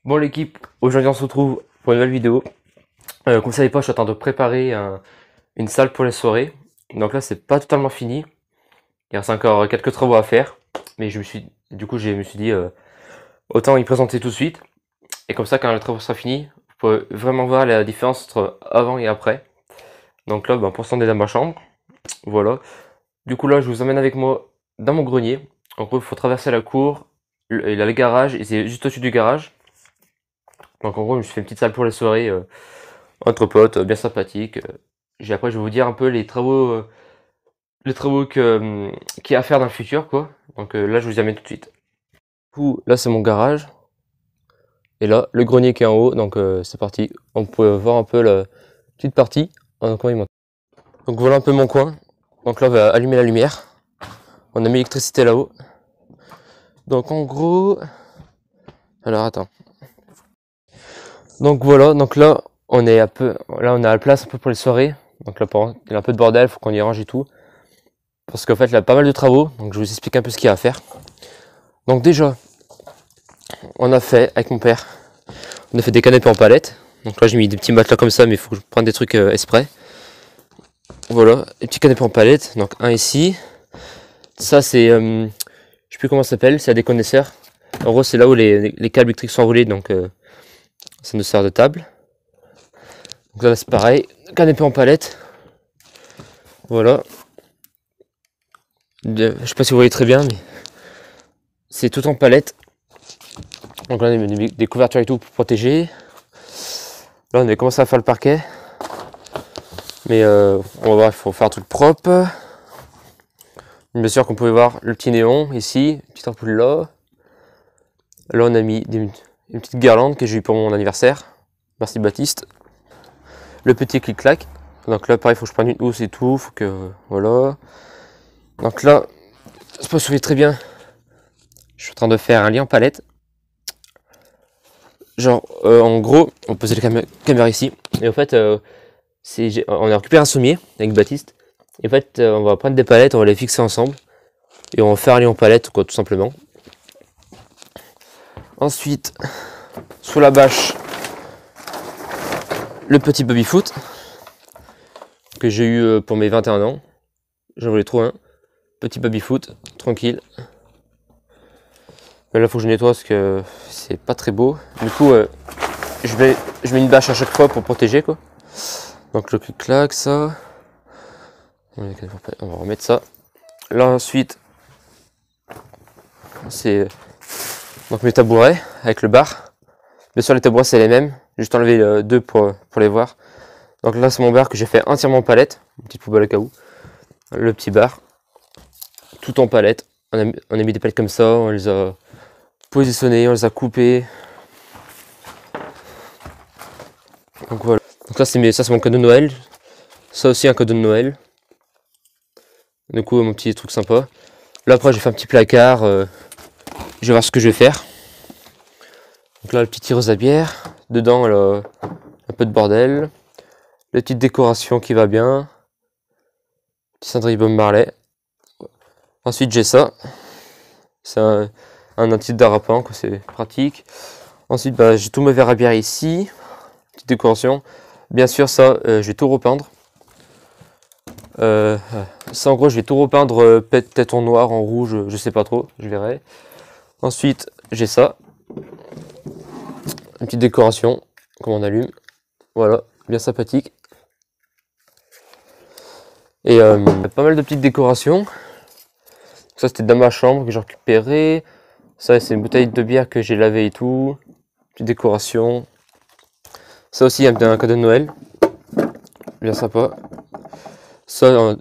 Bon l'équipe, aujourd'hui on se retrouve pour une nouvelle vidéo. Comme vous savez pas, je suis en train de préparer une salle pour les soirées. Donc là c'est pas totalement fini. Il reste encore quelques travaux à faire. Mais je me suis dit autant y présenter tout de suite. Et comme ça quand le travaux sera fini, vous pouvez vraiment voir la différence entre avant et après. Donc là pour l'instant on est dans ma chambre. Voilà. Du coup là je vous emmène avec moi dans mon grenier. En gros il faut traverser la cour. Il a le garage et c'est juste au-dessus du garage. Donc en gros, je me suis fait une petite salle pour les soirées entre potes, bien sympathique. Après, je vais vous dire un peu les travaux qu'il y a à faire dans le futur, quoi. Donc là, je vous y amène tout de suite. Du coup, là, c'est mon garage. Et là, le grenier qui est en haut. Donc c'est parti. On peut voir un peu la petite partie. Donc voilà un peu mon coin. Donc là, on va allumer la lumière. On a mis l'électricité là-haut. Donc en gros... Alors attends. Donc voilà, donc là on est on a la place un peu pour les soirées. Donc là il y a un peu de bordel, faut qu'on y range et tout. Parce qu'en fait il y a pas mal de travaux, donc je vais vous explique un peu ce qu'il y a à faire. Donc déjà, on a fait avec mon père, on a fait des canapés en palette. Donc là j'ai mis des petits matelas comme ça, mais il faut que je prenne des trucs exprès. Voilà, les petits canapés en palette, donc un ici. Ça c'est, je sais plus comment ça s'appelle, c'est à des connaisseurs. En gros c'est là où les câbles électriques sont enroulés, donc ça nous sert de table. Donc là c'est pareil, canapé en palette. Voilà. Je sais pas si vous voyez très bien, mais c'est tout en palette. Donc là on a mis des couvertures et tout pour protéger. Là on a commencé à faire le parquet. Mais on va voir, il faut faire un truc propre. Bien sûr qu'on pouvait voir le petit néon ici, une petite ampoule là. Là on a mis une petite guirlande que j'ai eu pour mon anniversaire. Merci Baptiste. Le petit clic-clac. Donc là pareil, il faut que je prenne une housse et tout. Faut que. Voilà. Donc là, ça se souvenir très bien. Je suis en train de faire un lit en palette. Genre, en gros, on posait la caméra ici. Et en fait, on a récupéré un sommier avec Baptiste. Et en fait, on va prendre des palettes, on va les fixer ensemble. Et on va faire un lit en palette, quoi, tout simplement. Ensuite, sous la bâche, le petit baby-foot que j'ai eu pour mes 21 ans. J'en voulais trop un. Petit baby-foot, tranquille. Mais là, faut que je nettoie parce que c'est pas très beau. Du coup, je mets une bâche à chaque fois pour protéger, quoi. Donc le clic-clac, ça. On va remettre ça. Là ensuite, c'est donc mes tabourets avec le bar. Bien sûr les tabourets c'est les mêmes. Juste enlever deux pour les voir. Donc là c'est mon bar que j'ai fait entièrement en palette. Une petite poubelle à caoutchouc. Le petit bar. Tout en palette. On a mis des palettes comme ça. On les a positionnées, on les a coupées. Donc voilà. Donc là c'est mon cadeau de Noël. Ça aussi un cadeau de Noël. Du coup mon petit truc sympa. Là après j'ai fait un petit placard. Je vais voir ce que je vais faire. Donc là, le petit tireuse à bière. Dedans, là, un peu de bordel. La petite décoration qui va bien. Petit cendrier Bob Marley. Ensuite, j'ai ça. C'est un anti-dérapant, c'est pratique. Ensuite, j'ai tous mes verres à bière ici. Petite décoration. Bien sûr, ça, je vais tout repeindre. Ça, en gros, je vais tout repeindre peut-être en noir, en rouge, je sais pas trop, je verrai. Ensuite, j'ai ça. Une petite décoration, comme on allume. Voilà, bien sympathique. Et pas mal de petites décorations. Ça c'était dans ma chambre que j'ai récupéré. Ça c'est une bouteille de bière que j'ai lavée et tout. Petite décoration. Ça aussi un cadeau de Noël. Bien sympa. Ça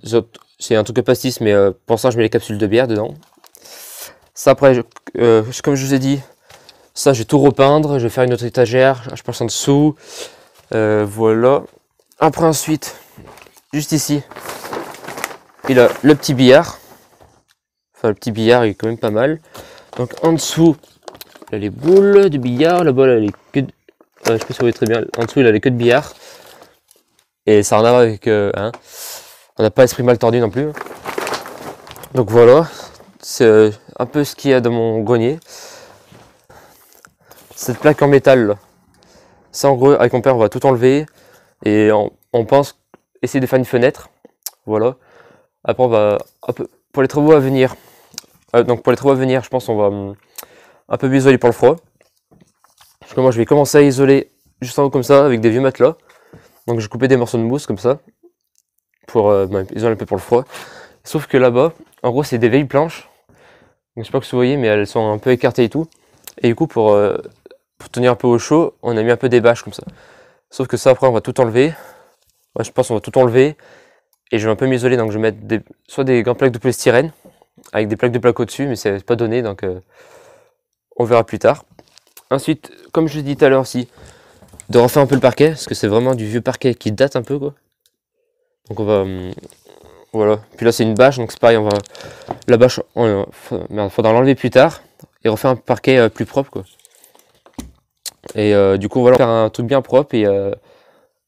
c'est un truc de pastis, mais pour ça je mets les capsules de bière dedans. Ça après, comme je vous ai dit, ça je vais tout repeindre. Je vais faire une autre étagère, je passe en dessous. Voilà. Après ensuite, juste ici, il a le petit billard. Enfin le petit billard il est quand même pas mal. Donc en dessous, il a les boules de billard. Là-bas, il a les queues de... je sais pas si vous voyez très bien. En dessous, il a les queues de billard. Et ça n'a rien à voir avec... on n'a pas l'esprit mal tordu non plus. Donc voilà. C'est un peu ce qu'il y a dans mon grenier. cette plaque en métal là. Ça en gros avec mon père on va tout enlever et on pense essayer de faire une fenêtre. Voilà. Après on va pour les travaux à venir. Donc pour les travaux à venir je pense on va un peu isoler pour le froid. Parce que moi je vais commencer à isoler juste en haut comme ça avec des vieux matelas. Donc j'ai coupé des morceaux de mousse comme ça. Pour isoler un peu pour le froid. Sauf que là-bas, en gros c'est des vieilles planches. Donc, je sais pas si vous voyez mais elles sont un peu écartées et tout. Et du coup pour tenir un peu au chaud, on a mis un peu des bâches comme ça. Sauf que ça après on va tout enlever. Ouais, je pense qu'on va tout enlever. Et je vais un peu m'isoler, donc je vais mettre soit des grandes plaques de polystyrène, avec des plaques de plaque au-dessus, mais c'est pas donné, donc on verra plus tard. Ensuite, comme je l'ai dit tout à l'heure aussi, de refaire un peu le parquet, parce que c'est vraiment du vieux parquet qui date un peu quoi. Donc on va... voilà. Puis là c'est une bâche, donc c'est pareil, on va... La bâche, faudra l'enlever plus tard, et refaire un parquet plus propre quoi. Et du coup on va faire un truc bien propre, et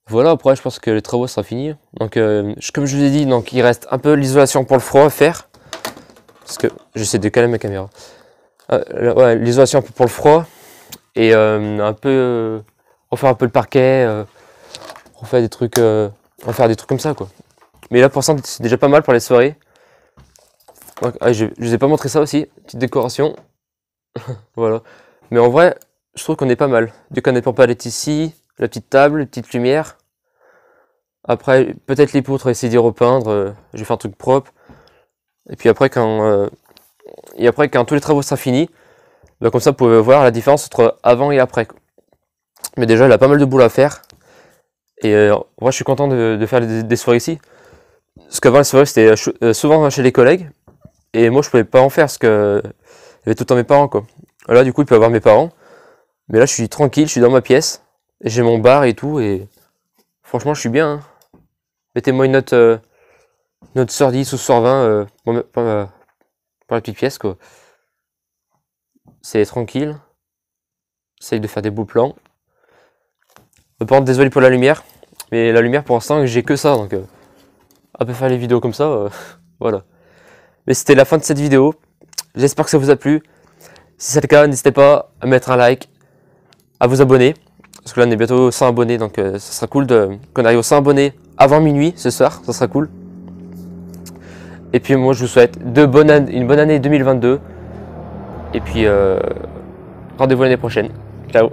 voilà, après je pense que les travaux sera fini. Donc comme je vous ai dit, donc il reste un peu l'isolation pour le froid à faire. Parce que j'essaie de caler ma caméra. Ouais, l'isolation un peu pour le froid. Et un peu refaire un peu le parquet. Refaire des trucs. Refaire des trucs comme ça quoi. Mais là pour l'instant c'est déjà pas mal pour les soirées. Donc, je vous ai pas montré ça aussi, petite décoration. Voilà. Mais en vrai, je trouve qu'on est pas mal. Du canapé en palette ici. La petite table, les petites lumières. Après, peut-être les poutres, essayer d'y repeindre. Je vais faire un truc propre. Et puis après, quand tous les travaux seront finis, bah, comme ça, vous pouvez voir la différence entre avant et après. Mais déjà, il a pas mal de boulot à faire. Et moi, je suis content de faire des soirées ici. Parce qu'avant, les soirées, c'était souvent chez les collègues. Et moi, je pouvais pas en faire parce que il y avait tout le temps mes parents, quoi. Là, du coup, il peut y avoir mes parents. Mais là, je suis tranquille, je suis dans ma pièce. J'ai mon bar et tout, et franchement, je suis bien. Hein. Mettez-moi une note sur 10 ou sur 20 pour la petite pièce, quoi. C'est tranquille. J'essaye de faire des beaux plans. Par contre, désolé pour la lumière. Mais la lumière, pour l'instant, j'ai que ça, donc on peut faire les vidéos comme ça, voilà. Mais c'était la fin de cette vidéo. J'espère que ça vous a plu. Si c'est le cas, n'hésitez pas à mettre un like, à vous abonner. Parce que là on est bientôt 100 abonnés, donc ça sera cool qu'on arrive aux 100 abonnés avant minuit ce soir, ça sera cool. Et puis moi je vous souhaite une bonne année 2022. Et puis rendez-vous l'année prochaine. Ciao.